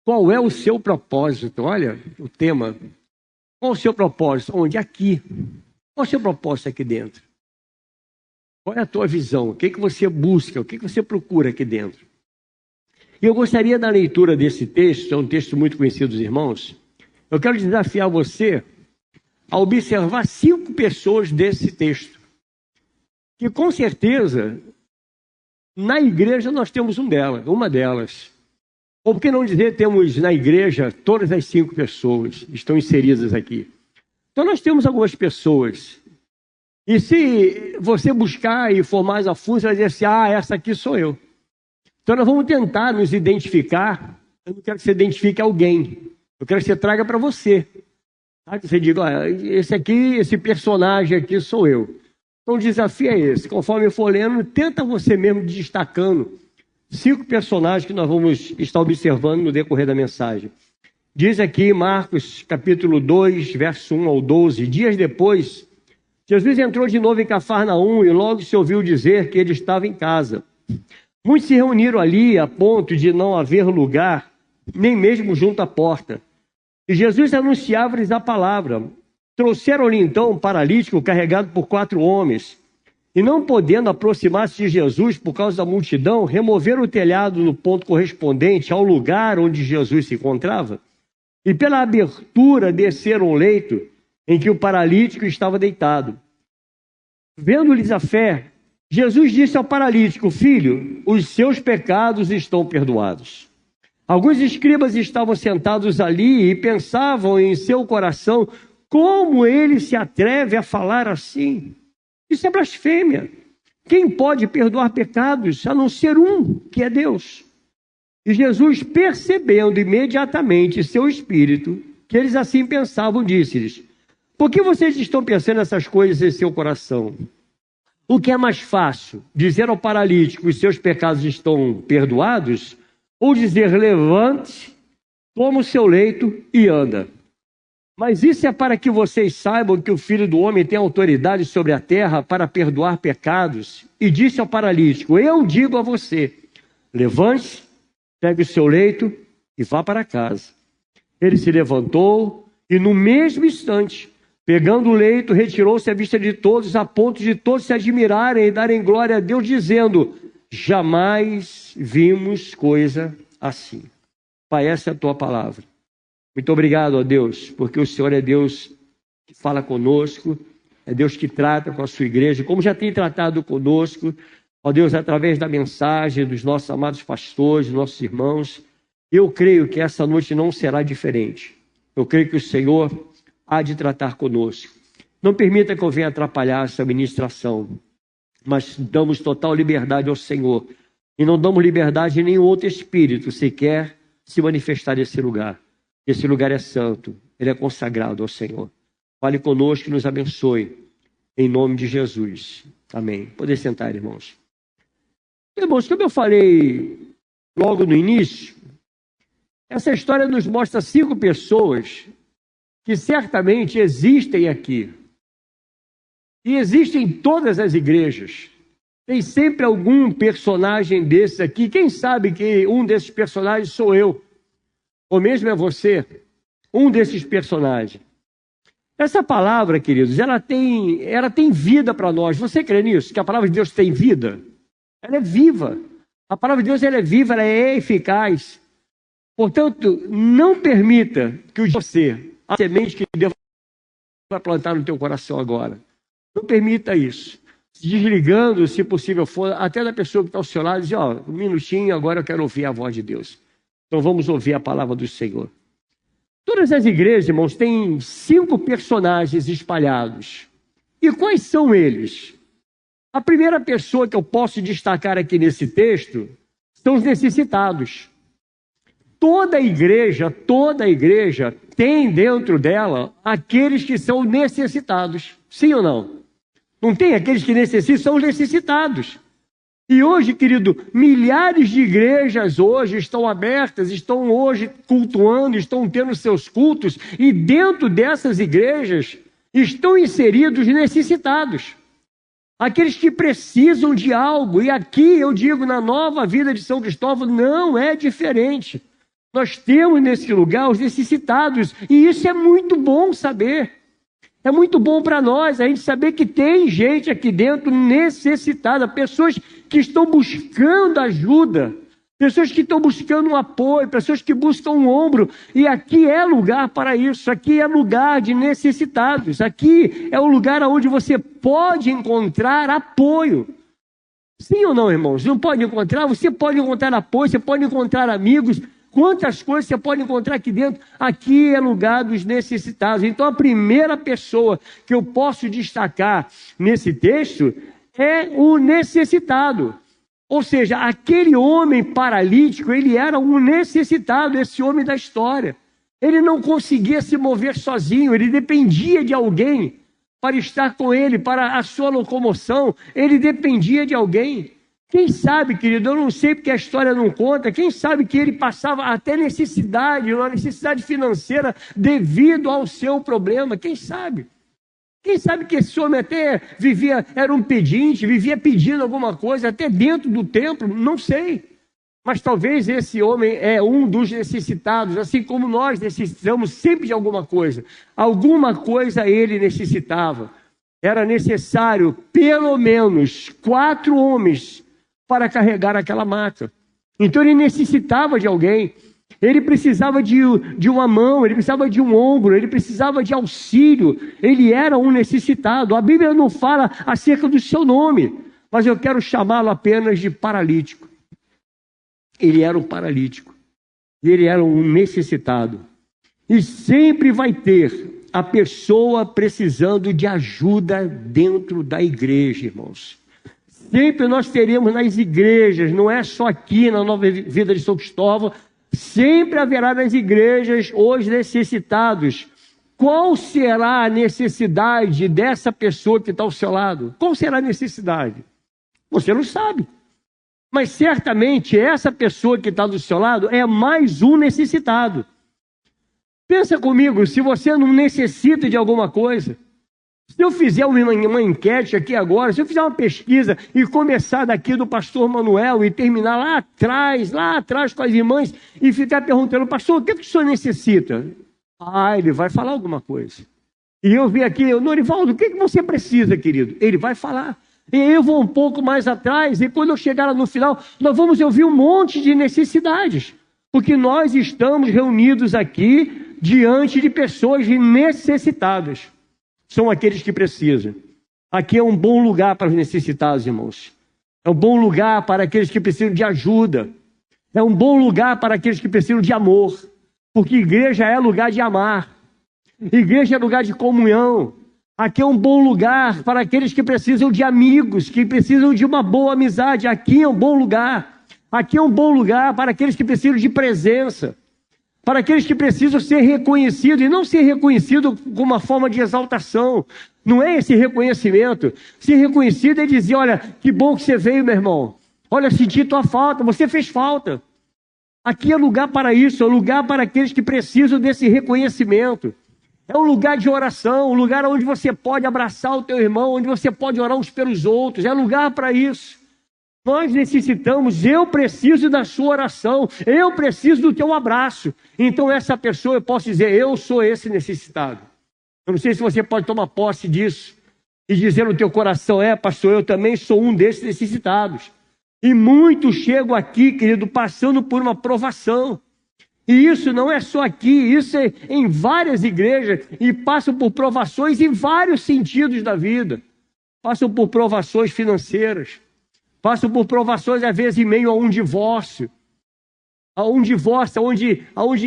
Qual é o seu propósito? Olha o tema. Qual o seu propósito? Onde? Aqui. Qual é o seu propósito aqui dentro? Qual é a tua visão? O que você busca? O que você procura aqui dentro? E eu gostaria da leitura desse texto, é um texto muito conhecido dos irmãos. Eu quero desafiar você a observar 5 pessoas desse texto. Que com certeza, na igreja nós temos uma delas. Ou por que não dizer, temos na igreja todas as 5 pessoas estão inseridas aqui. Então nós temos algumas pessoas. E se você buscar e for mais a fundo, você vai dizer assim, essa aqui sou eu. Então nós vamos tentar nos identificar. Eu não quero que você identifique alguém. Eu quero que você traga para você. Tá? Que você diga, esse personagem aqui sou eu. Então o desafio é esse. Conforme eu for lendo, tenta você mesmo destacando 5 personagens que nós vamos estar observando no decorrer da mensagem. Diz aqui Marcos capítulo 2, verso 1 ao 12. Dias depois, Jesus entrou de novo em Cafarnaum e logo se ouviu dizer que ele estava em casa. Muitos se reuniram ali a ponto de não haver lugar, nem mesmo junto à porta. E Jesus anunciava-lhes a palavra. Trouxeram-lhe então um paralítico carregado por 4 homens. E não podendo aproximar-se de Jesus por causa da multidão, removeram o telhado no ponto correspondente ao lugar onde Jesus se encontrava. E pela abertura desceram um leito em que o paralítico estava deitado. Vendo-lhes a fé, Jesus disse ao paralítico, filho, os seus pecados estão perdoados. Alguns escribas estavam sentados ali e pensavam em seu coração, como ele se atreve a falar assim? Isso é blasfêmia. Quem pode perdoar pecados a não ser um, que é Deus? E Jesus, percebendo imediatamente seu espírito, que eles assim pensavam, disse-lhes, por que vocês estão pensando essas coisas em seu coração? O que é mais fácil? Dizer ao paralítico que os seus pecados estão perdoados? Ou dizer, levante, toma o seu leito e anda? Mas isso é para que vocês saibam que o Filho do Homem tem autoridade sobre a terra para perdoar pecados. E disse ao paralítico, eu digo a você, levante-se, pegue o seu leito e vá para casa. Ele se levantou e no mesmo instante, pegando o leito, retirou-se à vista de todos, a ponto de todos se admirarem e darem glória a Deus, dizendo, jamais vimos coisa assim. Pai, essa é a tua palavra. Muito obrigado, ó Deus, porque o Senhor é Deus que fala conosco, é Deus que trata com a sua igreja, como já tem tratado conosco, ó Deus, através da mensagem dos nossos amados pastores, dos nossos irmãos. Eu creio que essa noite não será diferente. Eu creio que o Senhor há de tratar conosco. Não permita que eu venha atrapalhar essa ministração, mas damos total liberdade ao Senhor. E não damos liberdade a nenhum outro espírito sequer se manifestar nesse lugar. Esse lugar é santo, ele é consagrado ao Senhor. Fale conosco e nos abençoe, em nome de Jesus. Amém. Podem sentar, irmãos. Irmãos, como eu falei logo no início, essa história nos mostra 5 pessoas que certamente existem aqui. E existem em todas as igrejas. Tem sempre algum personagem desses aqui. Quem sabe que um desses personagens sou eu? Ou mesmo é você, um desses personagens. Essa palavra, queridos, ela tem vida para nós. Você crê nisso? Que a palavra de Deus tem vida? Ela é viva. A palavra de Deus ela é viva, ela é eficaz. Portanto, não permita que a semente que Deus vai plantar no teu coração agora. Não permita isso. Desligando, se possível for, até da pessoa que está ao seu lado, diz, um minutinho, agora eu quero ouvir a voz de Deus. Então vamos ouvir a palavra do Senhor. Todas as igrejas, irmãos, têm 5 personagens espalhados. E quais são eles? A primeira pessoa que eu posso destacar aqui nesse texto são os necessitados. Toda igreja tem dentro dela aqueles que são necessitados. Sim ou não? Não tem aqueles que necessitam, são os necessitados. E hoje, querido, milhares de igrejas hoje estão abertas, estão hoje cultuando, estão tendo seus cultos, e dentro dessas igrejas estão inseridos necessitados. Aqueles que precisam de algo, e aqui eu digo, na Nova Vida de São Cristóvão, não é diferente. Nós temos nesse lugar os necessitados, e isso é muito bom saber. É muito bom para nós a gente saber que tem gente aqui dentro necessitada, pessoas que estão buscando ajuda, pessoas que estão buscando um apoio, pessoas que buscam um ombro, e aqui é lugar para isso, aqui é lugar de necessitados, aqui é o lugar onde você pode encontrar apoio. Sim ou não, irmãos? Não pode encontrar? Você pode encontrar apoio, você pode encontrar amigos. Quantas coisas você pode encontrar aqui dentro? Aqui é lugar dos necessitados. Então, a primeira pessoa que eu posso destacar nesse texto é o necessitado. Ou seja, aquele homem paralítico, ele era um necessitado, esse homem da história. Ele não conseguia se mover sozinho, ele dependia de alguém para estar com ele, para a sua locomoção, ele dependia de alguém. Quem sabe, querido, eu não sei porque a história não conta, quem sabe que ele passava até necessidade, uma necessidade financeira devido ao seu problema, quem sabe? Quem sabe que esse homem até vivia, era um pedinte, vivia pedindo alguma coisa, até dentro do templo, não sei. Mas talvez esse homem é um dos necessitados, assim como nós necessitamos sempre de alguma coisa. Alguma coisa ele necessitava. Era necessário, pelo menos, 4 homens para carregar aquela maca. Então ele necessitava de alguém, ele precisava de uma mão, ele precisava de um ombro, ele precisava de auxílio, ele era um necessitado. A Bíblia não fala acerca do seu nome, mas eu quero chamá-lo apenas de paralítico. Ele era um paralítico, ele era um necessitado. E sempre vai ter a pessoa precisando de ajuda dentro da igreja, irmãos. Sempre nós teremos nas igrejas, não é só aqui na Nova Vida de São Cristóvão, sempre haverá nas igrejas os necessitados. Qual será a necessidade dessa pessoa que está ao seu lado? Qual será a necessidade? Você não sabe. Mas certamente essa pessoa que está do seu lado é mais um necessitado. Pensa comigo, se você não necessita de alguma coisa, se eu fizer uma enquete aqui agora, se eu fizer uma pesquisa e começar daqui do pastor Manuel e terminar lá atrás com as irmãs e ficar perguntando, pastor, o que o senhor necessita? Ele vai falar alguma coisa. E eu vi aqui, Norivaldo, o que você precisa, querido? Ele vai falar. E eu vou um pouco mais atrás, e quando eu chegar lá no final, nós vamos ouvir um monte de necessidades. Porque nós estamos reunidos aqui diante de pessoas necessitadas. São aqueles que precisam. Aqui é um bom lugar para os necessitados, irmãos. É um bom lugar para aqueles que precisam de ajuda. É um bom lugar para aqueles que precisam de amor. Porque igreja é lugar de amar. Igreja é lugar de comunhão. Aqui é um bom lugar para aqueles que precisam de amigos, que precisam de uma boa amizade. Aqui é um bom lugar. Aqui é um bom lugar para aqueles que precisam de presença. Para aqueles que precisam ser reconhecidos, e não ser reconhecido com uma forma de exaltação. Não é esse reconhecimento. Ser reconhecido é dizer, olha, que bom que você veio, meu irmão. Olha, senti tua falta, você fez falta. Aqui é lugar para isso, é lugar para aqueles que precisam desse reconhecimento. É um lugar de oração, um lugar onde você pode abraçar o teu irmão, onde você pode orar uns pelos outros. É lugar para isso. Nós necessitamos, eu preciso da sua oração, eu preciso do teu abraço. Então essa pessoa, eu posso dizer, eu sou esse necessitado. Eu não sei se você pode tomar posse disso e dizer no teu coração, pastor, eu também sou um desses necessitados. E muitos chegam aqui, querido, passando por uma provação. E isso não é só aqui, isso é em várias igrejas e passam por provações em vários sentidos da vida. Passam por provações financeiras. Passam por provações, às vezes, em meio a um divórcio. Onde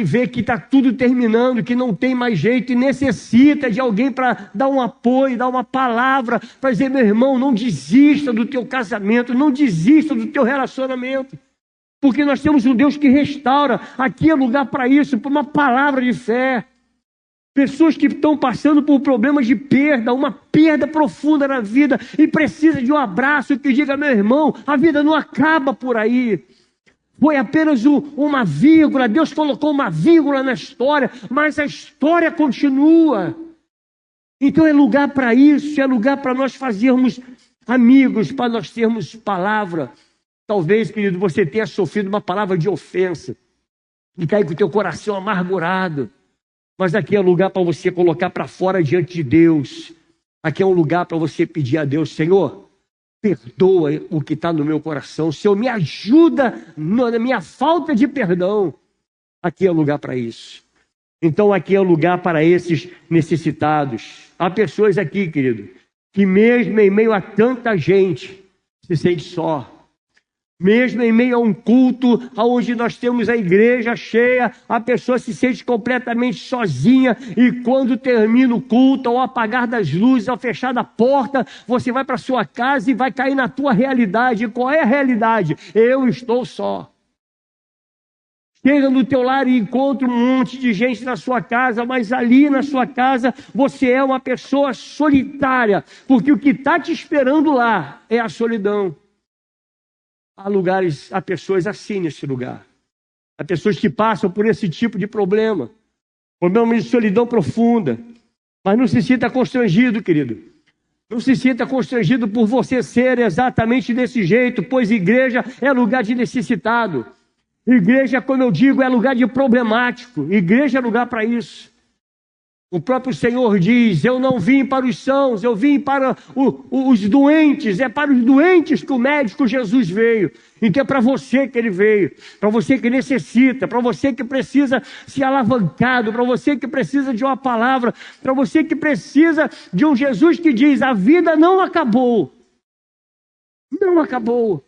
vê que está tudo terminando, que não tem mais jeito e necessita de alguém para dar um apoio, dar uma palavra, para dizer, meu irmão, não desista do teu casamento, não desista do teu relacionamento. Porque nós temos um Deus que restaura. Aqui é lugar para isso, para uma palavra de fé. Pessoas que estão passando por problemas de perda, uma perda profunda na vida e precisa de um abraço que diga, meu irmão, a vida não acaba por aí. Foi apenas uma vírgula, Deus colocou uma vírgula na história, mas a história continua. Então é lugar para isso, é lugar para nós fazermos amigos, para nós termos palavra. Talvez, querido, você tenha sofrido uma palavra de ofensa. e está aí com o teu coração amargurado. Mas aqui é lugar para você colocar para fora diante de Deus. Aqui é um lugar para você pedir a Deus: Senhor, perdoa o que está no meu coração. Senhor, me ajuda na minha falta de perdão. Aqui é lugar para isso. Então aqui é lugar para esses necessitados. Há pessoas aqui, querido, que mesmo em meio a tanta gente, se sente só. Mesmo em meio a um culto onde nós temos a igreja cheia, a pessoa se sente completamente sozinha, e quando termina o culto, ao apagar das luzes, ao fechar da porta, você vai para sua casa e vai cair na tua realidade. E qual é a realidade? Eu estou só. Chega no teu lar e encontra um monte de gente na sua casa, mas ali na sua casa você é uma pessoa solitária, porque o que está te esperando lá é a solidão. Há lugares, há pessoas assim nesse lugar. Há pessoas que passam por esse tipo de problema de solidão profunda. Mas não se sinta constrangido, querido. Não se sinta constrangido por você ser exatamente desse jeito, pois igreja é lugar de necessitado. Igreja, como eu digo, é lugar de problemático. Igreja é lugar para isso. O próprio Senhor diz: eu não vim para os sãos, eu vim para os doentes. É para os doentes que o médico Jesus veio. Então é para você que ele veio, para você que necessita, para você que precisa ser alavancado, para você que precisa de uma palavra, para você que precisa de um Jesus que diz: a vida não acabou. Não acabou.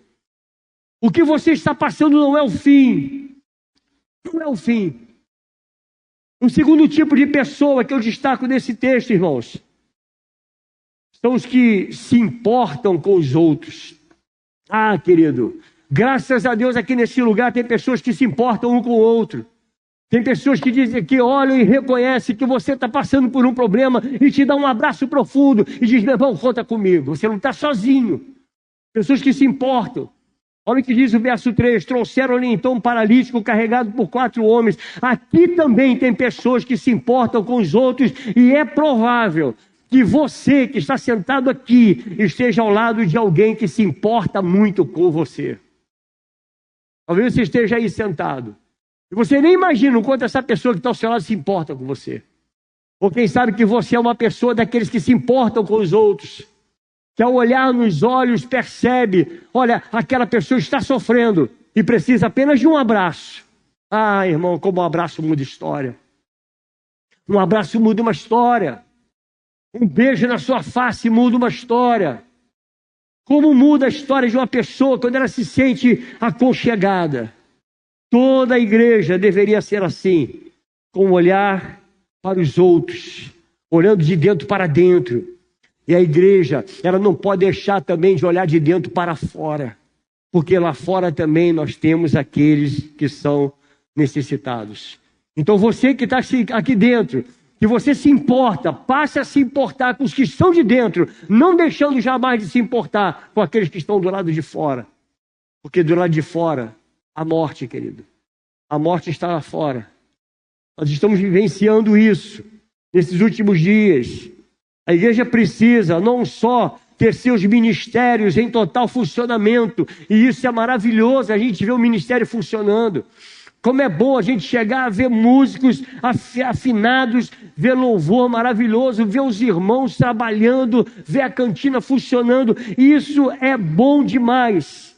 O que você está passando não é o fim. Não é o fim. Um segundo tipo de pessoa que eu destaco nesse texto, irmãos, são os que se importam com os outros. Ah, querido, graças a Deus aqui nesse lugar tem pessoas que se importam um com o outro. Tem pessoas que dizem, que olham e reconhecem que você está passando por um problema e te dão um abraço profundo e diz: meu irmão, conta comigo, você não está sozinho. Pessoas que se importam. Olha o que diz o verso 3, trouxeram-lhe então um paralítico carregado por 4 homens. Aqui também tem pessoas que se importam com os outros, e é provável que você que está sentado aqui esteja ao lado de alguém que se importa muito com você. Talvez você esteja aí sentado, e você nem imagina o quanto essa pessoa que está ao seu lado se importa com você. Ou quem sabe que você é uma pessoa daqueles que se importam com os outros, que ao olhar nos olhos percebe: olha, aquela pessoa está sofrendo e precisa apenas de um abraço. Ah, irmão, como um abraço muda história. Um abraço muda uma história. Um beijo na sua face muda uma história. Como muda a história de uma pessoa quando ela se sente aconchegada. Toda a igreja deveria ser assim, com um olhar para os outros, olhando de dentro para dentro. E a igreja, ela não pode deixar também de olhar de dentro para fora, porque lá fora também nós temos aqueles que são necessitados. Então você que está aqui dentro, que você se importa, passe a se importar com os que estão de dentro, não deixando jamais de se importar com aqueles que estão do lado de fora. Porque do lado de fora, a morte, querido. A morte está lá fora. Nós estamos vivenciando isso nesses últimos dias. A igreja precisa não só ter seus ministérios em total funcionamento, e isso é maravilhoso, a gente vê o ministério funcionando. Como é bom a gente chegar a ver músicos afinados, ver louvor maravilhoso, ver os irmãos trabalhando, ver a cantina funcionando. Isso é bom demais.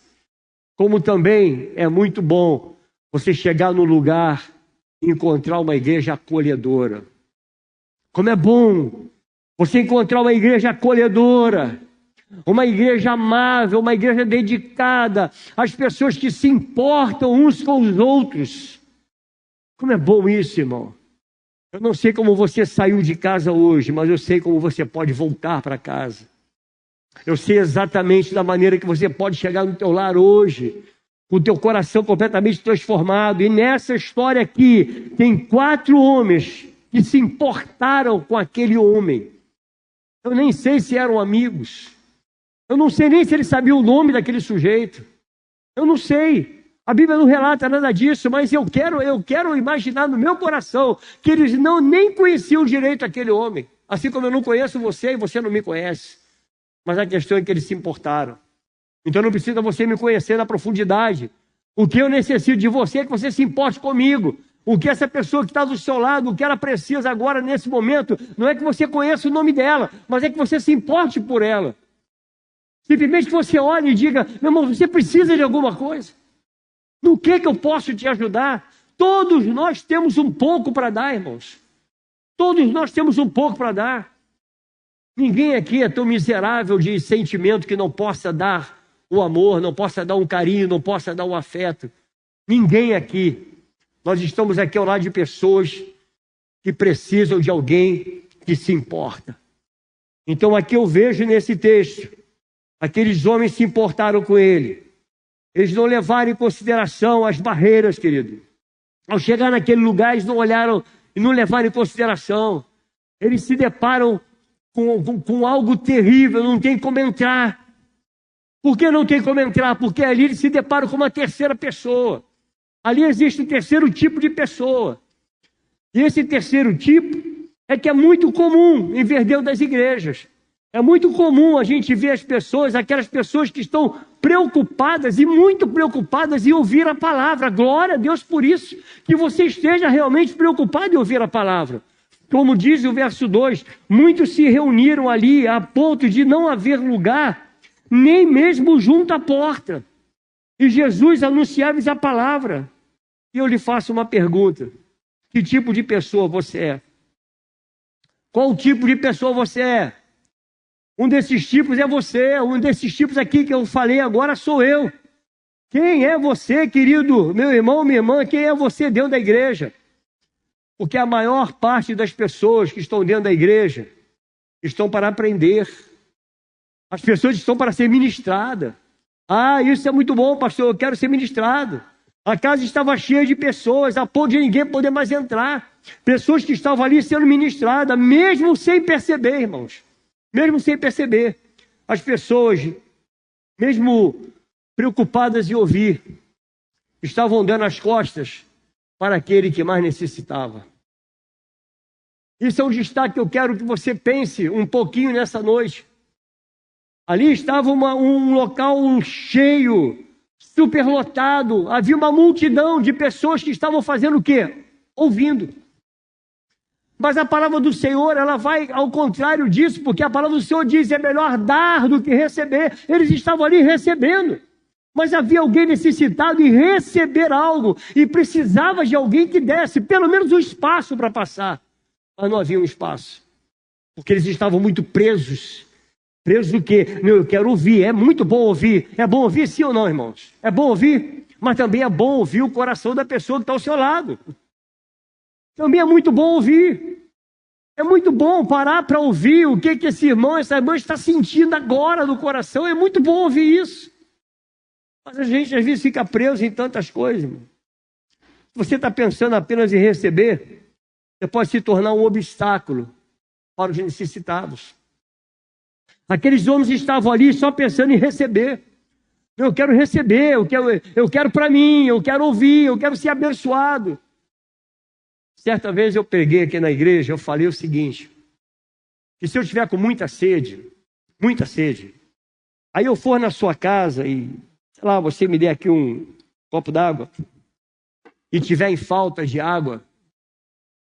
Como também é muito bom você chegar no lugar e encontrar uma igreja acolhedora. Como é bom você encontrar uma igreja acolhedora, uma igreja amável, uma igreja dedicada às pessoas que se importam uns com os outros. Como é bom isso, irmão. Eu não sei como você saiu de casa hoje, mas eu sei como você pode voltar para casa. Eu sei exatamente da maneira que você pode chegar no teu lar hoje, com o teu coração completamente transformado. E nessa história aqui, tem 4 homens que se importaram com aquele homem. Eu nem sei se eram amigos. Eu não sei nem se ele sabia o nome daquele sujeito. Eu não sei. A Bíblia não relata nada disso, mas eu quero imaginar no meu coração que eles nem conheciam direito aquele homem. Assim como eu não conheço você e você não me conhece. Mas a questão é que eles se importaram. Então não precisa você me conhecer na profundidade O que eu necessito de você é que você se importe comigo. O que essa pessoa que está do seu lado, o que ela precisa agora, nesse momento, não é que você conheça o nome dela, mas é que você se importe por ela. Simplesmente que você olhe e diga: meu irmão, você precisa de alguma coisa? No que eu posso te ajudar? Todos nós temos um pouco para dar, irmãos. Todos nós temos um pouco para dar. Ninguém aqui é tão miserável de sentimento que não possa dar o amor, não possa dar um carinho, não possa dar um afeto. Ninguém aqui. Nós estamos aqui ao lado de pessoas que precisam de alguém que se importa. Então aqui eu vejo nesse texto, aqueles homens se importaram com ele. Eles não levaram em consideração as barreiras, querido. Ao chegar naquele lugar, eles não olharam e não levaram em consideração. Eles se deparam com algo terrível, não tem como entrar. Por que não tem como entrar? Porque ali eles se deparam com uma terceira pessoa. Ali existe um terceiro tipo de pessoa. E esse terceiro tipo é que é muito comum em ver dentro das igrejas. É muito comum a gente ver as pessoas, aquelas pessoas que estão preocupadas e muito preocupadas em ouvir a palavra. Glória a Deus por isso, que você esteja realmente preocupado em ouvir a palavra. Como diz o verso 2, muitos se reuniram ali a ponto de não haver lugar, nem mesmo junto à porta. E Jesus anunciava-lhes a palavra. E eu lhe faço uma pergunta: que tipo de pessoa você é? Qual tipo de pessoa você é? Um desses tipos é você, um desses tipos aqui que eu falei agora sou eu. Quem é você, querido, meu irmão, minha irmã? Quem é você dentro da igreja? Porque a maior parte das pessoas que estão dentro da igreja estão para aprender. As pessoas estão para ser ministradas. Ah, isso é muito bom, pastor, eu quero ser ministrado. A casa estava cheia de pessoas, a ponto de ninguém poder mais entrar. Pessoas que estavam ali sendo ministradas, mesmo sem perceber, irmãos. Mesmo sem perceber. As pessoas, mesmo preocupadas em ouvir, estavam dando as costas para aquele que mais necessitava. Isso é um destaque que eu quero que você pense um pouquinho nessa noite. Ali estava um local cheio, superlotado. Havia uma multidão de pessoas que estavam fazendo o quê? Ouvindo. Mas a palavra do Senhor, ela vai ao contrário disso, porque a palavra do Senhor diz: é melhor dar do que receber. Eles estavam ali recebendo. Mas havia alguém necessitado em receber algo e precisava de alguém que desse pelo menos um espaço para passar. Mas não havia um espaço, porque eles estavam muito presos. Presos do quê? Não, eu quero ouvir, é muito bom ouvir. É bom ouvir sim ou não, irmãos? É bom ouvir, mas também é bom ouvir o coração da pessoa que está ao seu lado. Também é muito bom ouvir. É muito bom parar para ouvir o que esse irmão, essa irmã está sentindo agora no coração. É muito bom ouvir isso. Mas a gente às vezes fica preso em tantas coisas, irmão. Se você está pensando apenas em receber, você pode se tornar um obstáculo para os necessitados. Aqueles homens estavam ali só pensando em receber. Eu quero receber, eu quero para mim, eu quero ouvir, eu quero ser abençoado. Certa vez eu preguei aqui na igreja, eu falei o seguinte: que se eu estiver com muita sede, aí eu for na sua casa e, sei lá, você me der aqui um copo d'água e tiver em falta de água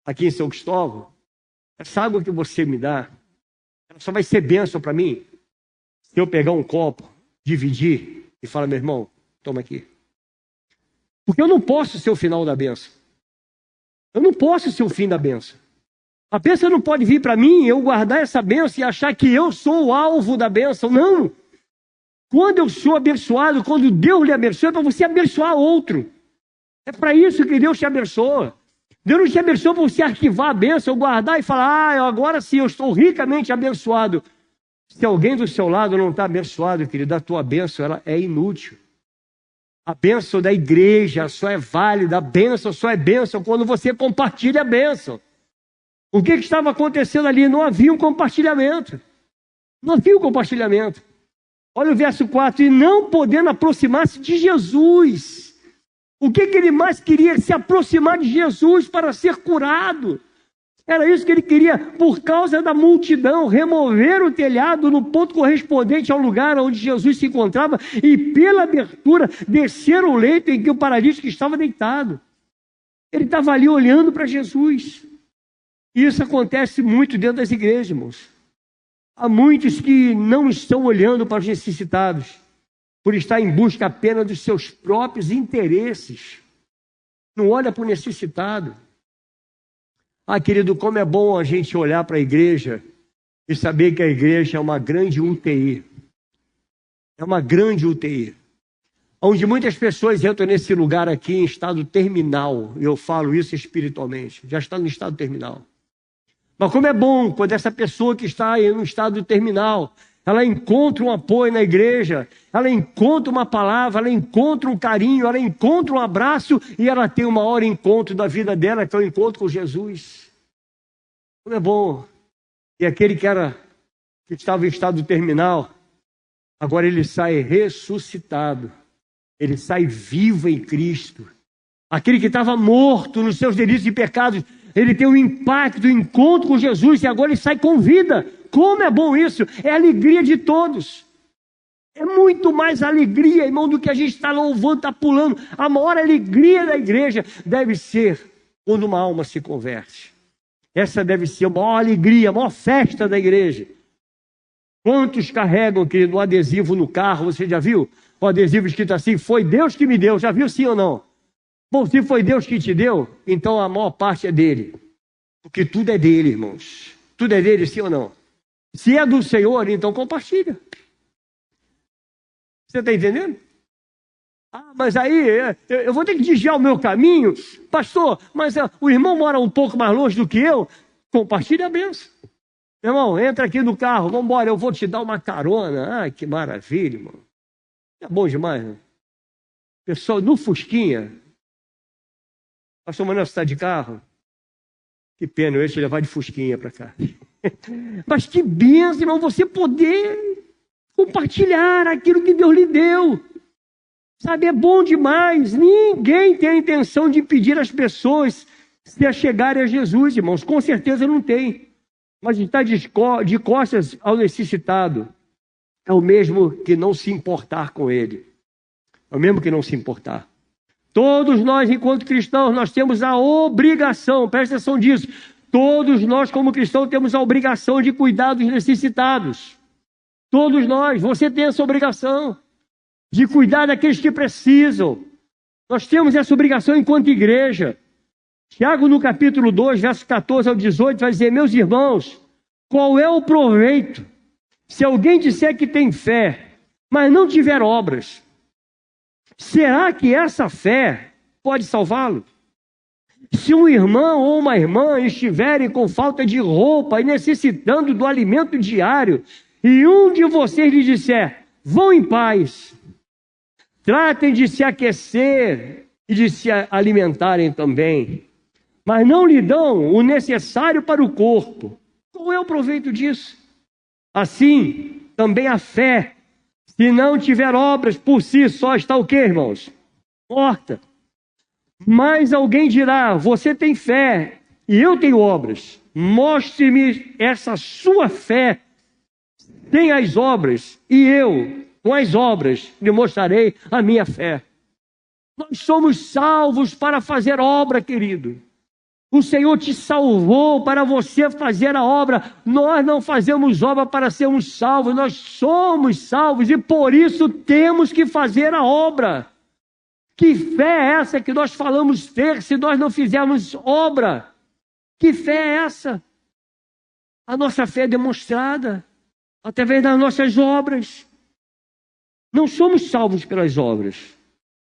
aqui em São Cristóvão, essa água que você me dá, ela só vai ser bênção para mim se eu pegar um copo, dividir e falar: meu irmão, toma aqui. Porque eu não posso ser o final da bênção. Eu não posso ser o fim da bênção. A bênção não pode vir para mim, eu guardar essa bênção e achar que eu sou o alvo da bênção. Não. Quando eu sou abençoado, quando Deus lhe abençoa, é para você abençoar outro. É para isso que Deus te abençoa. Deus não te abençoa para você arquivar a bênção, guardar e falar: agora sim, eu estou ricamente abençoado. Se alguém do seu lado não está abençoado, querido, a tua bênção ela é inútil. A bênção da igreja só é válida, a bênção só é bênção quando você compartilha a bênção. O que estava acontecendo ali? Não havia um compartilhamento. Não havia um compartilhamento. Olha o verso 4. E não podendo aproximar-se de Jesus. O que ele mais queria? Se aproximar de Jesus para ser curado. Era isso que ele queria, por causa da multidão, remover o telhado no ponto correspondente ao lugar onde Jesus se encontrava e, pela abertura, descer o leito em que o paralítico estava deitado. Ele estava ali olhando para Jesus. E isso acontece muito dentro das igrejas, irmãos. Há muitos que não estão olhando para os necessitados, por estar em busca apenas dos seus próprios interesses. Não olha para o necessitado. Ah, querido, como é bom a gente olhar para a igreja e saber que a igreja é uma grande UTI. É uma grande UTI. Onde muitas pessoas entram nesse lugar aqui em estado terminal. Eu falo isso espiritualmente. Já está no estado terminal. Mas como é bom quando essa pessoa que está aí no estado terminal, ela encontra um apoio na igreja, ela encontra uma palavra, ela encontra um carinho, ela encontra um abraço e ela tem o maior encontro da vida dela, que é o encontro com Jesus. Como é bom. E aquele que estava em estado terminal, agora ele sai ressuscitado, ele sai vivo em Cristo. Aquele que estava morto nos seus delitos e pecados, ele tem o impacto, o encontro com Jesus e agora ele sai com vida. Como é bom isso! É a alegria de todos. É muito mais alegria, irmão, do que a gente está louvando, está pulando. A maior alegria da igreja deve ser quando uma alma se converte. Essa deve ser a maior alegria, a maior festa da igreja. Quantos carregam, querido, um adesivo no carro? Você já viu? O adesivo escrito assim, foi Deus que me deu. Já viu sim ou não? Bom, se foi Deus que te deu, então a maior parte é dele. Porque tudo é dele, irmãos. Tudo é dele, sim ou não? Se é do Senhor, então compartilha. Você está entendendo? Ah, mas aí eu vou ter que desviar o meu caminho. Pastor, mas o irmão mora um pouco mais longe do que eu. Compartilha a bênção. Meu irmão, entra aqui no carro, vamos embora, eu vou te dar uma carona. Ai, que maravilha, irmão. É bom demais, né? Pessoal, no Fusquinha. Pastor Manuel, você está de carro? Que pena, eu ia te levar de Fusquinha para cá. Mas que bênção, irmão, você poder compartilhar aquilo que Deus lhe deu. Sabe, é bom demais. Ninguém tem a intenção de impedir as pessoas se achegarem a Jesus, irmãos. Com certeza não tem. Mas estar de costas ao necessitado é o mesmo que não se importar com ele. É o mesmo que não se importar. Todos nós, enquanto cristãos, nós temos a obrigação, presta atenção disso, todos nós, como cristãos, temos a obrigação de cuidar dos necessitados. Todos nós, você tem essa obrigação de cuidar daqueles que precisam. Nós temos essa obrigação enquanto igreja. Tiago, no capítulo 2, versos 14 ao 18, vai dizer, meus irmãos, qual é o proveito se alguém disser que tem fé, mas não tiver obras? Será que essa fé pode salvá-lo? Se um irmão ou uma irmã estiverem com falta de roupa e necessitando do alimento diário, e um de vocês lhe disser, vão em paz, tratem de se aquecer e de se alimentarem também, mas não lhe dão o necessário para o corpo, qual é o proveito disso? Assim, também a fé, se não tiver obras, por si só está o quê, irmãos? Morta. Mas alguém dirá, você tem fé e eu tenho obras. Mostre-me essa sua fé sem as obras e eu, com as obras, lhe mostrarei a minha fé. Nós somos salvos para fazer obra, querido. O Senhor te salvou para você fazer a obra. Nós não fazemos obra para sermos salvos, nós somos salvos e por isso temos que fazer a obra. Que fé é essa que nós falamos ter se nós não fizermos obra? Que fé é essa? A nossa fé é demonstrada através das nossas obras. Não somos salvos pelas obras,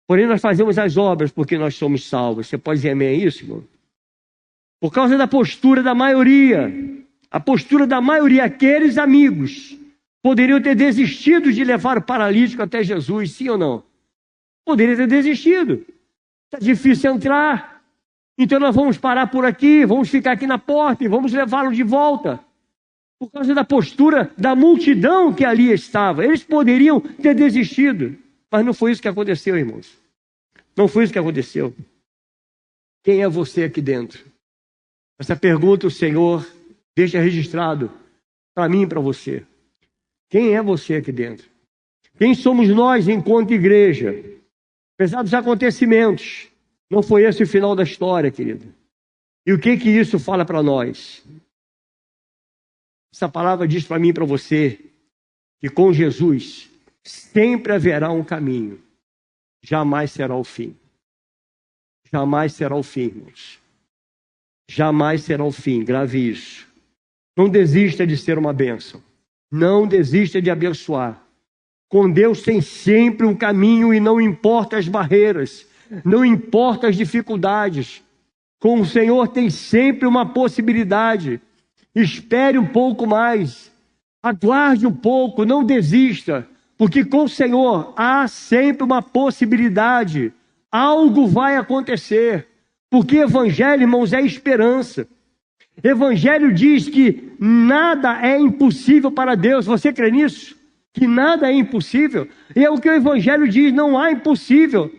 porém nós fazemos as obras porque nós somos salvos. Você pode dizer amém a isso, irmão? Por causa da postura da maioria, a postura da maioria, aqueles amigos poderiam ter desistido de levar o paralítico até Jesus, sim ou não? Poderiam ter desistido. Está difícil entrar, então nós vamos parar por aqui, vamos ficar aqui na porta e vamos levá-lo de volta. Por causa da postura da multidão que ali estava, eles poderiam ter desistido, mas não foi isso que aconteceu, irmãos. Não foi isso que aconteceu. Quem é você aqui dentro? Essa pergunta o Senhor deixa registrado para mim e para você. Quem é você aqui dentro? Quem somos nós enquanto igreja? Apesar dos acontecimentos, não foi esse o final da história, querido. E o que isso fala para nós? Essa palavra diz para mim e para você que com Jesus sempre haverá um caminho. Jamais será o fim. Jamais será o fim, irmãos. Jamais será o fim. Grave isso. Não desista de ser uma bênção. Não desista de abençoar. Com Deus tem sempre um caminho e não importa as barreiras, não importa as dificuldades. Com o Senhor tem sempre uma possibilidade. Espere um pouco mais. Aguarde um pouco, não desista. Porque com o Senhor há sempre uma possibilidade. Algo vai acontecer. Porque evangelho, irmãos, é esperança. Evangelho diz que nada é impossível para Deus. Você crê nisso? Que nada é impossível? E é o que o evangelho diz, não há impossível.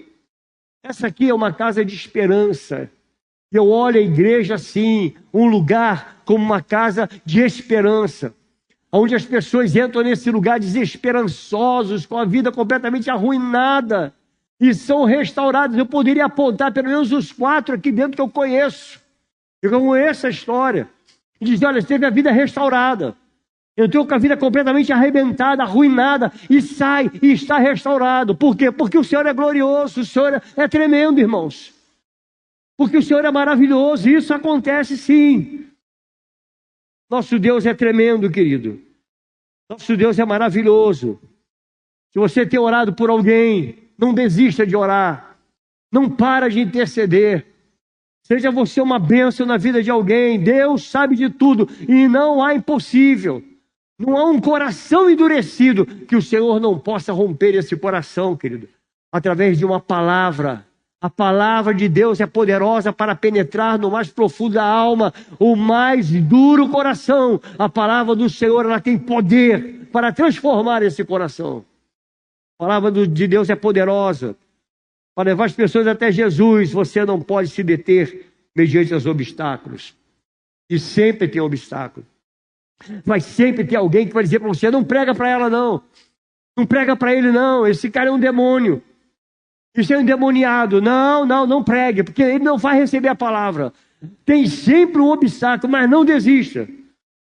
Essa aqui é uma casa de esperança. Eu olho a igreja assim, um lugar como uma casa de esperança. Onde as pessoas entram nesse lugar desesperançosos, com a vida completamente arruinada. E são restaurados. Eu poderia apontar pelo menos os 4 aqui dentro que eu conheço. Eu conheço a história. E dizer, olha, teve a vida restaurada. Eu estou com a vida completamente arrebentada, arruinada. E sai e está restaurado. Por quê? Porque o Senhor é glorioso. O Senhor é tremendo, irmãos. Porque o Senhor é maravilhoso. E isso acontece sim. Nosso Deus é tremendo, querido. Nosso Deus é maravilhoso. Se você tem orado por alguém, não desista de orar. Não para de interceder. Seja você uma bênção na vida de alguém. Deus sabe de tudo e não há impossível. Não há um coração endurecido que o Senhor não possa romper esse coração, querido. Através de uma palavra. A palavra de Deus é poderosa para penetrar no mais profundo da alma, o mais duro coração. A palavra do Senhor, ela tem poder para transformar esse coração. A palavra de Deus é poderosa para levar as pessoas até Jesus. Você não pode se deter mediante os obstáculos. E sempre tem obstáculo. Vai sempre ter alguém que vai dizer para você, não prega para ela não. Não prega para ele não, esse cara é um demônio. Isso é um endemoniado. Não pregue, porque ele não vai receber a palavra. Tem sempre um obstáculo, mas não desista.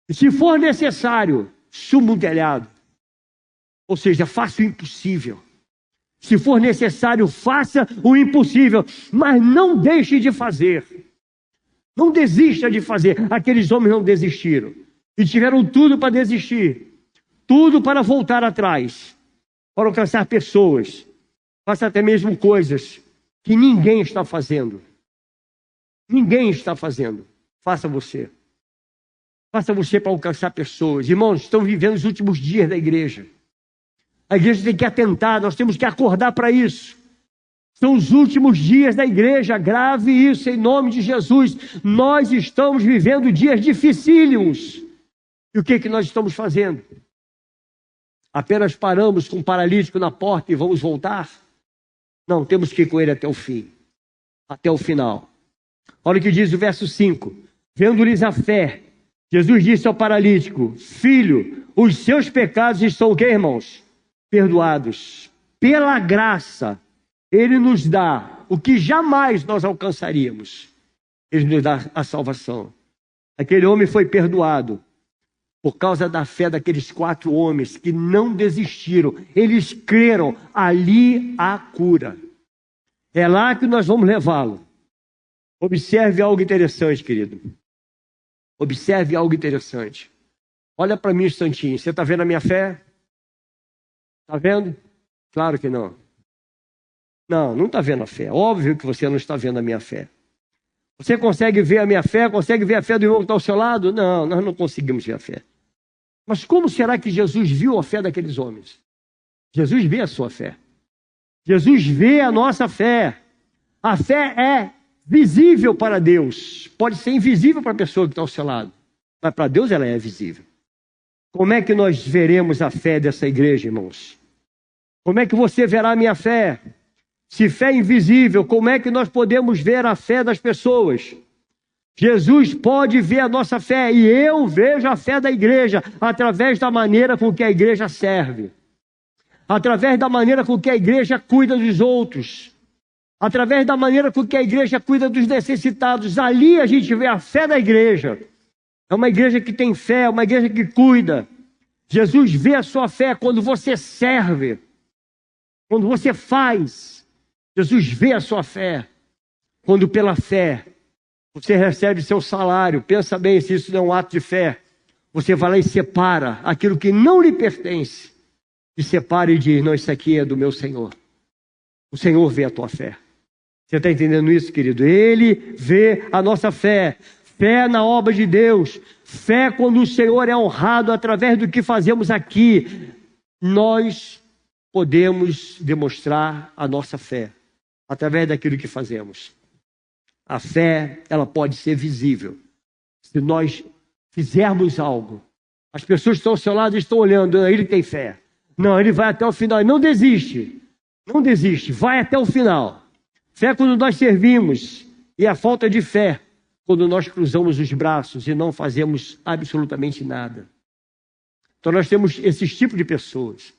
E se for necessário, suba um telhado. Ou seja, faça o impossível. Se for necessário, faça o impossível, mas não deixe de fazer. Não desista de fazer. Aqueles homens não desistiram. E tiveram tudo para desistir. Tudo para voltar atrás. Para alcançar pessoas. Faça até mesmo coisas que ninguém está fazendo. Ninguém está fazendo. Faça você. Faça você para alcançar pessoas. Irmãos, estão vivendo os últimos dias da igreja. A igreja tem que atentar, nós temos que acordar para isso. São os últimos dias da igreja, grave isso em nome de Jesus. Nós estamos vivendo dias dificílimos. E o que nós estamos fazendo? Apenas paramos com um paralítico na porta e vamos voltar? Não, temos que ir com ele até o fim. Até o final. Olha o que diz o verso 5. Vendo-lhes a fé, Jesus disse ao paralítico, filho, os seus pecados estão o quê, irmãos? Perdoados. Pela graça, ele nos dá o que jamais nós alcançaríamos. Ele nos dá a salvação. Aquele homem foi perdoado por causa da fé daqueles 4 homens que não desistiram. Eles creram, ali há cura. É lá que nós vamos levá-lo. Observe algo interessante, querido. Observe algo interessante. Olha para mim um instantinho. Você está vendo a minha fé? Está vendo? Claro que não. Não está vendo a fé. Óbvio que você não está vendo a minha fé. Você consegue ver a minha fé? Consegue ver a fé do irmão que está ao seu lado? Não, nós não conseguimos ver a fé. Mas como será que Jesus viu a fé daqueles homens? Jesus vê a sua fé. Jesus vê a nossa fé. A fé é visível para Deus. Pode ser invisível para a pessoa que está ao seu lado. Mas para Deus ela é visível. Como é que nós veremos a fé dessa igreja, irmãos? Como é que você verá a minha fé? Se fé é invisível, como é que nós podemos ver a fé das pessoas? Jesus pode ver a nossa fé, e eu vejo a fé da igreja através da maneira com que a igreja serve, através da maneira com que a igreja cuida dos outros, através da maneira com que a igreja cuida dos necessitados. Ali a gente vê a fé da igreja. É uma igreja que tem fé, é uma igreja que cuida. Jesus vê a sua fé quando você serve, quando você faz. Jesus vê a sua fé quando pela fé você recebe seu salário. Pensa bem, se isso não é um ato de fé, você vai lá e separa aquilo que não lhe pertence, e separa e diz: não, isso aqui é do meu Senhor. O Senhor vê a tua fé. Você está entendendo isso, querido? Ele vê a nossa fé. Fé na obra de Deus. Fé quando o Senhor é honrado através do que fazemos aqui. Nós podemos demonstrar a nossa fé através daquilo que fazemos. A fé, ela pode ser visível. Se nós fizermos algo, as pessoas que estão ao seu lado estão olhando: ele tem fé. Não, ele vai até o final. Não desiste. Não desiste. Vai até o final. Fé quando nós servimos. E a falta de fé quando nós cruzamos os braços e não fazemos absolutamente nada. Então nós temos esses tipos de pessoas.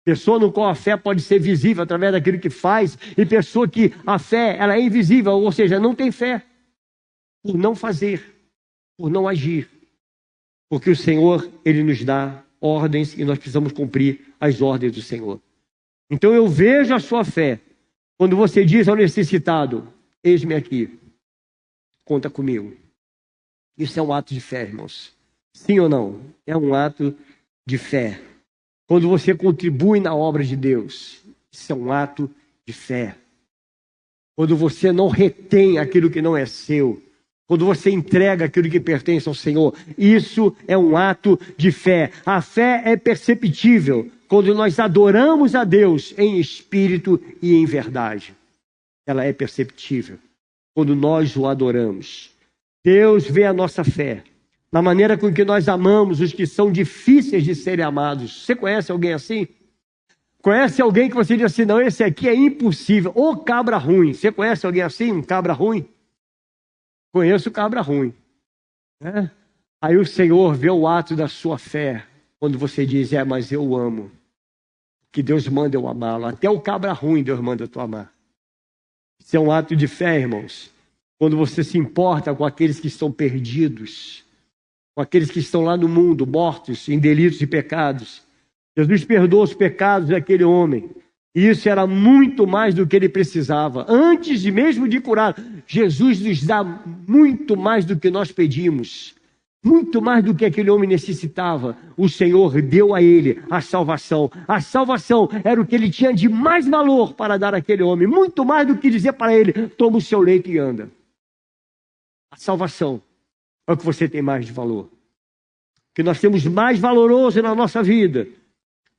Pessoa no qual a fé pode ser visível através daquilo que faz, e pessoa que a fé ela é invisível, ou seja, não tem fé, por não fazer, por não agir. Porque o Senhor, ele nos dá ordens e nós precisamos cumprir as ordens do Senhor. Então eu vejo a sua fé quando você diz ao necessitado: eis-me aqui, conta comigo. Isso é um ato de fé, irmãos. Sim ou não? É um ato de fé. Quando você contribui na obra de Deus, isso é um ato de fé. Quando você não retém aquilo que não é seu, quando você entrega aquilo que pertence ao Senhor, isso é um ato de fé. A fé é perceptível quando nós adoramos a Deus em espírito e em verdade. Ela é perceptível quando nós o adoramos. Deus vê a nossa fé na maneira com que nós amamos os que são difíceis de serem amados. Você conhece alguém assim? Conhece alguém que você diz assim: não, esse aqui é impossível. Ou cabra ruim. Você conhece alguém assim? Um cabra ruim? Conheço cabra ruim. Né? Aí o Senhor vê o ato da sua fé quando você diz: mas eu amo. Que Deus manda eu amá-lo. Até o cabra ruim Deus manda tu amar. Isso é um ato de fé, irmãos. Quando você se importa com aqueles que estão perdidos, com aqueles que estão lá no mundo, mortos em delitos e pecados. Jesus perdoou os pecados daquele homem. E isso era muito mais do que ele precisava. Antes mesmo de curar, Jesus nos dá muito mais do que nós pedimos. Muito mais do que aquele homem necessitava. O Senhor deu a ele a salvação. A salvação era o que ele tinha de mais valor para dar àquele homem. Muito mais do que dizer para ele: toma o seu leito e anda. A salvação é o que você tem mais de valor. O que nós temos mais valoroso na nossa vida.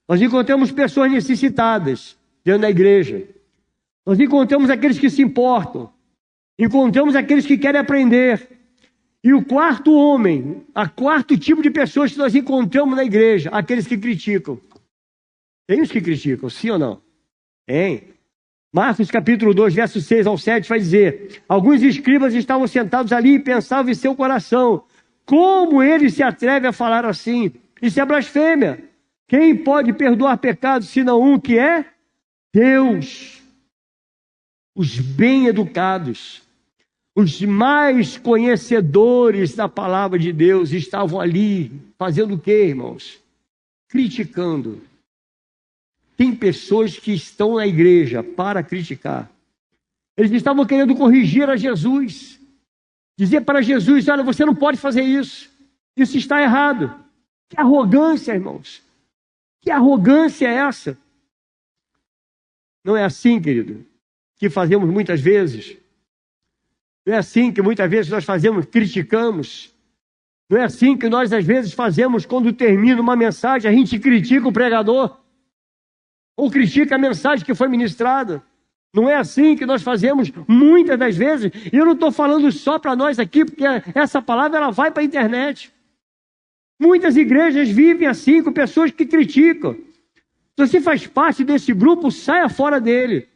Nós encontramos pessoas necessitadas dentro da igreja. Nós encontramos aqueles que se importam. Encontramos aqueles que querem aprender. E o quarto homem, a quarto tipo de pessoas que nós encontramos na igreja, aqueles que criticam. Tem os que criticam, sim ou não? Tem. Marcos capítulo 2, versos 6 ao 7 vai dizer: alguns escribas estavam sentados ali e pensavam em seu coração: como ele se atreve a falar assim? Isso é blasfêmia. Quem pode perdoar pecados senão um, que é Deus? Os bem-educados, os mais conhecedores da palavra de Deus estavam ali fazendo o quê, irmãos? Criticando. Tem pessoas que estão na igreja para criticar. Eles estavam querendo corrigir a Jesus. Dizer para Jesus: olha, você não pode fazer isso. Isso está errado. Que arrogância, irmãos. Que arrogância é essa? Não é assim, querido, que fazemos muitas vezes. Não é assim que muitas vezes nós fazemos, criticamos. Não é assim que nós às vezes fazemos quando termina uma mensagem, a gente critica o pregador. Ou critica a mensagem que foi ministrada. Não é assim que nós fazemos muitas das vezes. E eu não estou falando só para nós aqui, porque essa palavra ela vai para a internet. Muitas igrejas vivem assim, com pessoas que criticam. Se você faz parte desse grupo, saia fora dele.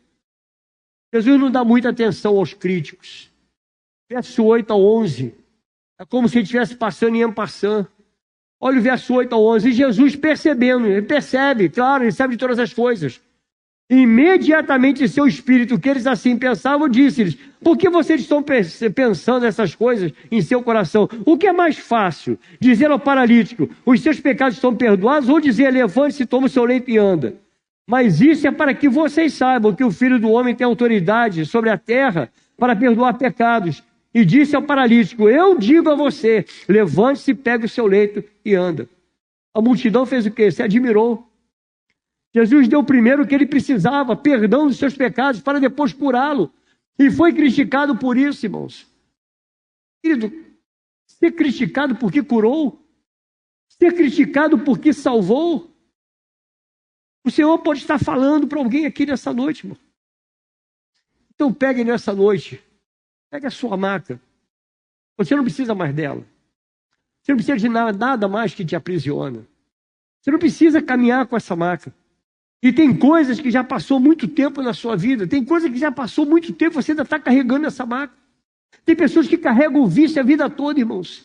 Jesus não dá muita atenção aos críticos. verso 8 ao 11. É como se ele estivesse passando em en passant. Olha o verso 8 ao 11. E Jesus percebendo, ele percebe, claro, ele sabe de todas as coisas. Imediatamente em seu espírito, que eles assim pensavam, disse-lhes: por que vocês estão pensando essas coisas em seu coração? O que é mais fácil? Dizer ao paralítico: os seus pecados estão perdoados, ou dizer: levante-se, toma o seu leito e anda? Mas isso é para que vocês saibam que o Filho do Homem tem autoridade sobre a terra para perdoar pecados. E disse ao paralítico: eu digo a você, levante-se, pegue o seu leito e anda. A multidão fez o quê? Se admirou. Jesus deu primeiro o que ele precisava, perdão dos seus pecados, para depois curá-lo. E foi criticado por isso, irmãos. Querido, ser criticado porque curou, ser criticado porque salvou. O Senhor pode estar falando para alguém aqui nessa noite, irmão. Então pegue nessa noite, pegue a sua maca. Você não precisa mais dela. Você não precisa de nada mais que te aprisiona. Você não precisa caminhar com essa maca. E tem coisas que já passou muito tempo na sua vida. Tem coisas que já passou muito tempo, você ainda está carregando essa maca. Tem pessoas que carregam o vício a vida toda, irmãos.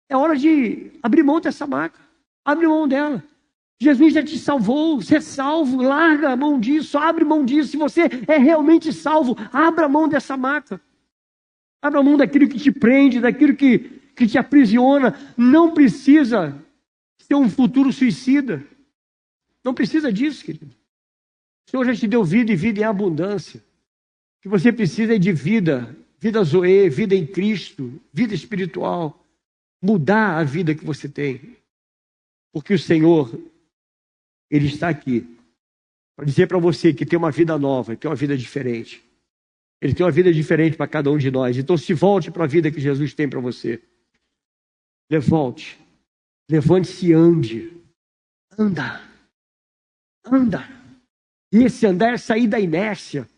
É hora de abrir mão dessa maca. Abre mão dela. Jesus já te salvou, você é salvo, larga a mão disso, abre mão disso. Se você é realmente salvo, abra mão dessa maca. Abra mão daquilo que te prende, daquilo que te aprisiona. Não precisa ser um futuro suicida. Não precisa disso, querido. O Senhor já te deu vida e vida em abundância. O que você precisa é de vida, vida zoe, vida em Cristo, vida espiritual. Mudar a vida que você tem. Porque o Senhor, Ele está aqui para dizer para você que tem uma vida nova, que tem uma vida diferente. Ele tem uma vida diferente para cada um de nós. Então se volte para a vida que Jesus tem para você. Levante-se e ande. Anda. E esse andar é sair da inércia.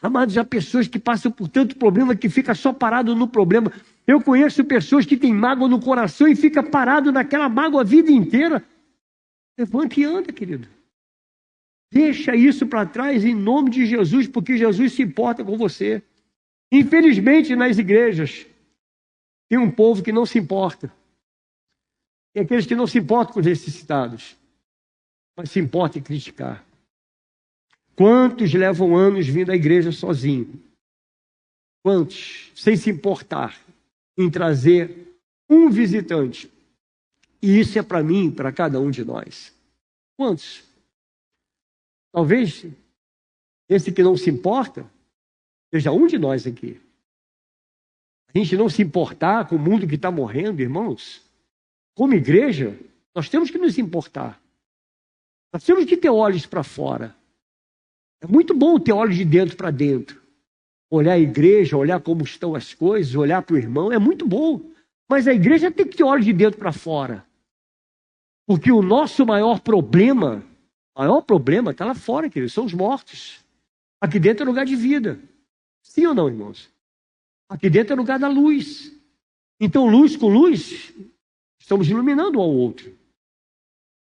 Amados, há pessoas que passam por tanto problema que fica só parado no problema. Eu conheço pessoas que têm mágoa no coração e fica parado naquela mágoa a vida inteira. Levante e anda, querido. Deixa isso para trás em nome de Jesus, porque Jesus se importa com você. Infelizmente, nas igrejas, tem um povo que não se importa. Tem aqueles que não se importam com os necessitados, mas se importam em criticar. Quantos levam anos vindo à igreja sozinho? Quantos, sem se importar em trazer um visitante? E isso é para mim, para cada um de nós. Quantos? Talvez esse que não se importa seja um de nós aqui. A gente não se importar com o mundo que está morrendo, irmãos. Como igreja, nós temos que nos importar. Nós temos que ter olhos para fora. É muito bom ter olhos de dentro para dentro. Olhar a igreja, olhar como estão as coisas, olhar para o irmão, é muito bom. Mas a igreja tem que ter olhos de dentro para fora. Porque o nosso maior problema está lá fora, queridos, são os mortos. Aqui dentro é lugar de vida. Sim ou não, irmãos? Aqui dentro é lugar da luz. Então, luz com luz, estamos iluminando um ao outro.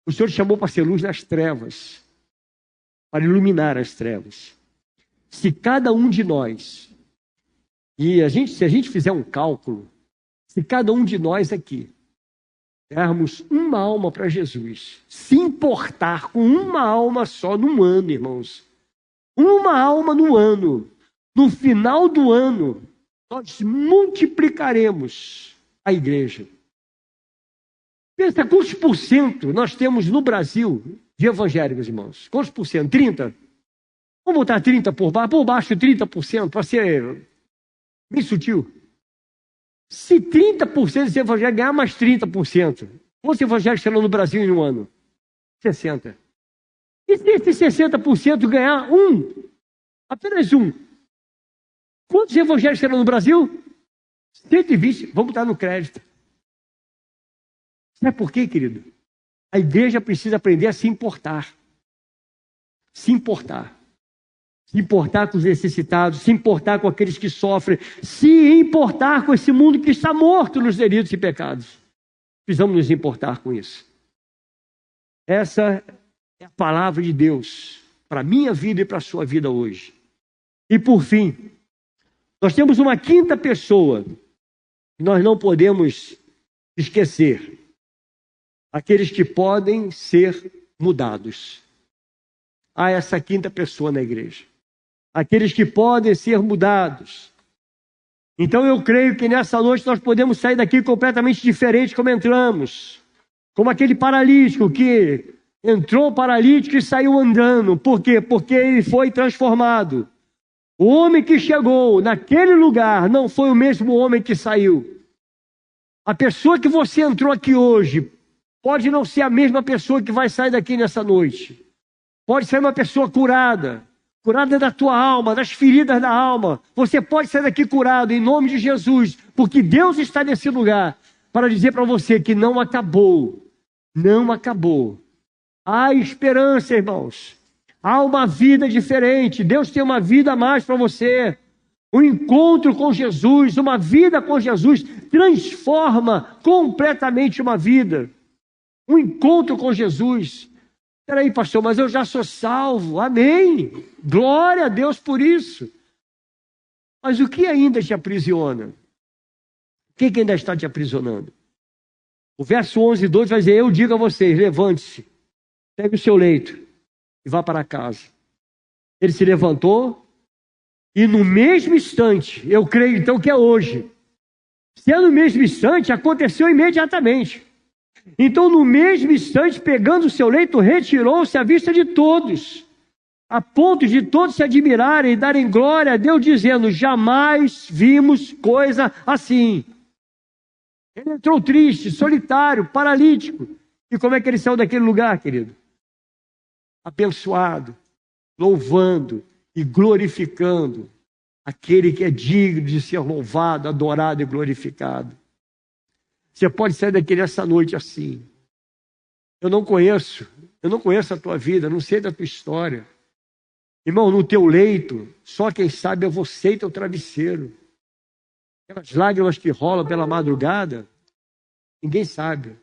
O Senhor chamou para ser luz nas trevas, para iluminar as trevas. Se cada um de nós, se a gente fizer um cálculo, se cada um de nós aqui dermos uma alma para Jesus, se importar com uma alma só num ano, irmãos, uma alma no ano, no final do ano, nós multiplicaremos a igreja. Pensa quantos por cento nós temos no Brasil de evangélicos, irmãos? Quantos por cento? 30%? Vamos botar 30% por baixo 30%, para ser bem sutil. Se 30% desse evangélico ganhar mais 30%, quantos evangélicos serão no Brasil em um ano? 60%. E se esse 60% ganhar apenas um, quantos evangélicos serão no Brasil? 120, vamos botar no crédito. Sabe por quê, querido? A igreja precisa aprender a se importar. Se importar. Se importar com os necessitados, se importar com aqueles que sofrem, se importar com esse mundo que está morto nos delitos e pecados. Precisamos nos importar com isso. Essa é a palavra de Deus para a minha vida e para a sua vida hoje. E por fim, Nós temos uma quinta pessoa que nós não podemos esquecer. Aqueles que podem ser mudados. Há essa quinta pessoa na igreja. Aqueles que podem ser mudados. Então eu creio que nessa noite nós podemos sair daqui completamente diferente como entramos. Como aquele paralítico que entrou paralítico e saiu andando. Por quê? Porque ele foi transformado. O homem que chegou naquele lugar não foi o mesmo homem que saiu. A pessoa que você entrou aqui hoje pode não ser a mesma pessoa que vai sair daqui nessa noite. Pode ser uma pessoa curada da tua alma, das feridas da alma. Você pode sair daqui curado em nome de Jesus, porque Deus está nesse lugar para dizer para você que não acabou. Não acabou. Há esperança, irmãos. Há uma vida diferente. Deus tem uma vida a mais para você. Um encontro com Jesus, uma vida com Jesus, transforma completamente uma vida. Um encontro com Jesus. Espera aí, pastor, mas eu já sou salvo. Amém. Glória a Deus por isso. Mas o que ainda te aprisiona? O que ainda está te aprisionando? O verso 11 e 12 vai dizer, eu digo a vocês, levante-se, pegue o seu leito e vá para casa. Ele se levantou e no mesmo instante, eu creio então que é hoje, se é no mesmo instante, aconteceu imediatamente. Então no mesmo instante, pegando o seu leito, retirou-se à vista de todos, a ponto de todos se admirarem e darem glória a Deus, dizendo, jamais vimos coisa assim. Ele entrou triste, solitário, paralítico. E como é que ele saiu daquele lugar, querido? Abençoado, louvando e glorificando aquele que é digno de ser louvado, adorado e glorificado. Você pode sair daqui nessa noite assim. Eu não conheço a tua vida, não sei da tua história. Irmão, no teu leito, só quem sabe é você e teu travesseiro. Aquelas lágrimas que rolam pela madrugada, ninguém sabe.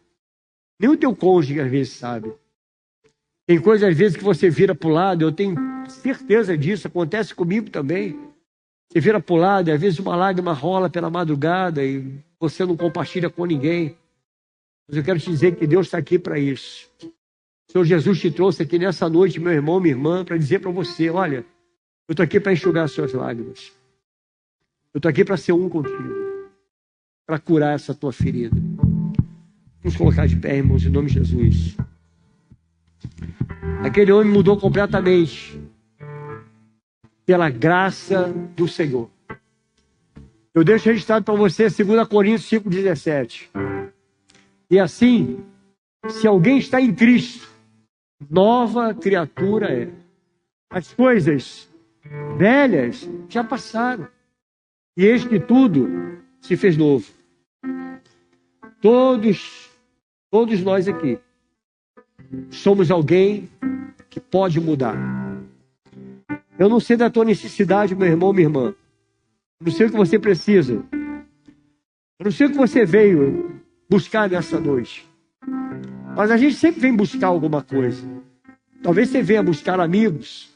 Nem o teu cônjuge às vezes sabe. Tem coisas às vezes que você vira para o lado, eu tenho certeza disso, acontece comigo também. Você vira para o lado e às vezes uma lágrima rola pela madrugada e você não compartilha com ninguém. Mas eu quero te dizer que Deus está aqui para isso. O Senhor Jesus te trouxe aqui nessa noite, meu irmão, minha irmã, para dizer para você, olha, eu estou aqui para enxugar as suas lágrimas. Eu estou aqui para ser um contigo, para curar essa tua ferida. Vamos colocar de pé, irmãos, em nome de Jesus. Aquele homem mudou completamente pela graça do Senhor. Eu deixo registrado para você 2 Coríntios 5,17. E assim, se alguém está em Cristo, nova criatura é. As coisas velhas já passaram. E eis que tudo se fez novo. Todos nós aqui somos alguém que pode mudar. Eu não sei da tua necessidade, meu irmão, minha irmã. Eu não sei o que você precisa. Eu não sei o que você veio buscar nessa noite. Mas a gente sempre vem buscar alguma coisa. Talvez você venha buscar amigos.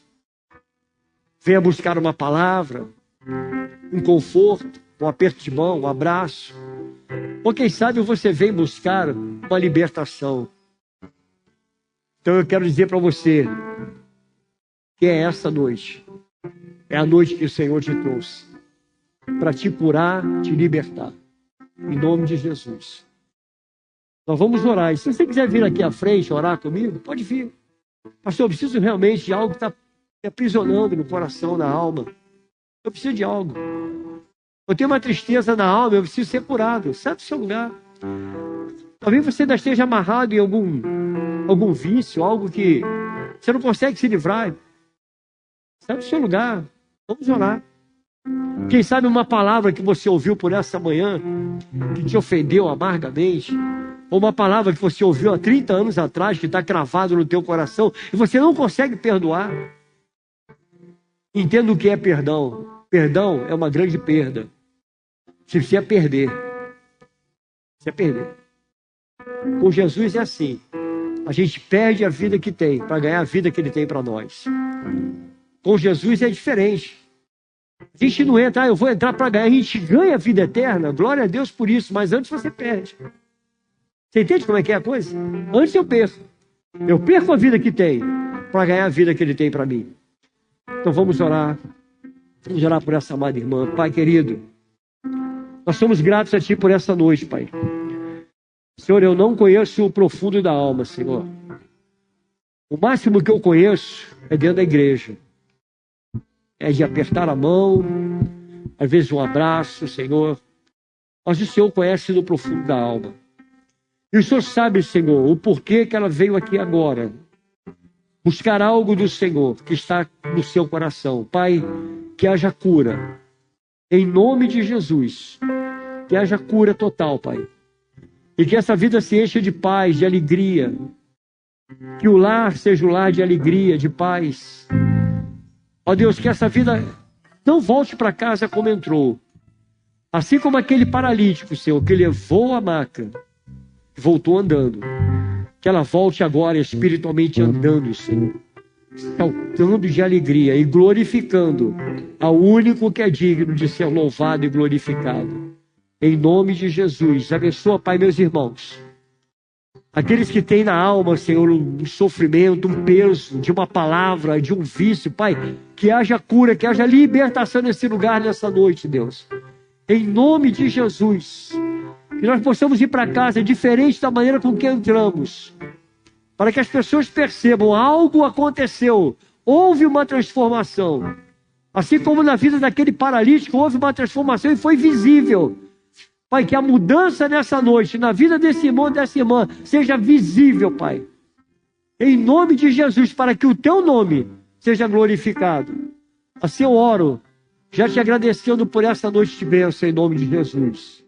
Venha buscar uma palavra. Um conforto. Um aperto de mão. Um abraço. Ou quem sabe você vem buscar uma libertação. Então eu quero dizer para você que é essa noite. É a noite que o Senhor te trouxe. Para te curar, te libertar. Em nome de Jesus. Nós vamos orar. E se você quiser vir aqui à frente orar comigo, pode vir. Pastor, eu preciso realmente de algo que está me aprisionando no coração, na alma. Eu preciso de algo. Eu tenho uma tristeza na alma, eu preciso ser curado. Sai do seu lugar. Talvez você ainda esteja amarrado em algum vício, algo que você não consegue se livrar. Sai do seu lugar. Vamos orar. Quem sabe uma palavra que você ouviu por essa manhã, que te ofendeu amargamente, ou uma palavra que você ouviu há 30 anos atrás, que está cravado no teu coração, e você não consegue perdoar. Entenda o que é perdão. Perdão é uma grande perda. Você precisa perder. Precisa perder. Com Jesus é assim. A gente perde a vida que tem para ganhar a vida que Ele tem para nós. Com Jesus é diferente. A gente não entra, eu vou entrar para ganhar. A gente ganha a vida eterna, glória a Deus por isso, mas antes você perde. Você entende como é que é a coisa? Antes eu perco. Eu perco a vida que tem para ganhar a vida que Ele tem para mim. Então vamos orar. Vamos orar por essa amada irmã. Pai querido, nós somos gratos a Ti por essa noite, Pai. Senhor, eu não conheço o profundo da alma, Senhor. O máximo que eu conheço é dentro da igreja. É de apertar a mão, às vezes um abraço, Senhor. Mas o Senhor conhece no profundo da alma. E o Senhor sabe, Senhor, o porquê que ela veio aqui agora. Buscar algo do Senhor que está no seu coração. Pai, que haja cura. Em nome de Jesus. Que haja cura total, Pai. E que essa vida se encha de paz, de alegria. Que o lar seja um lar de alegria, de paz. Ó Deus, que essa vida não volte para casa como entrou. Assim como aquele paralítico, Senhor, que levou a maca, voltou andando. Que ela volte agora espiritualmente andando, Senhor. Saltando de alegria e glorificando ao único que é digno de ser louvado e glorificado. Em nome de Jesus. Abençoa, Pai, meus irmãos. Aqueles que têm na alma, Senhor, um sofrimento, um peso de uma palavra, de um vício, Pai, que haja cura, que haja libertação nesse lugar, nessa noite, Deus. Em nome de Jesus. Que nós possamos ir para casa diferente da maneira com que entramos. Para que as pessoas percebam, algo aconteceu, houve uma transformação. Assim como na vida daquele paralítico, houve uma transformação e foi visível. Pai, que a mudança nessa noite, na vida desse irmão e dessa irmã, seja visível, Pai. Em nome de Jesus, para que o Teu nome seja glorificado. Assim eu oro, já te agradecendo por essa noite de bênção, em nome de Jesus.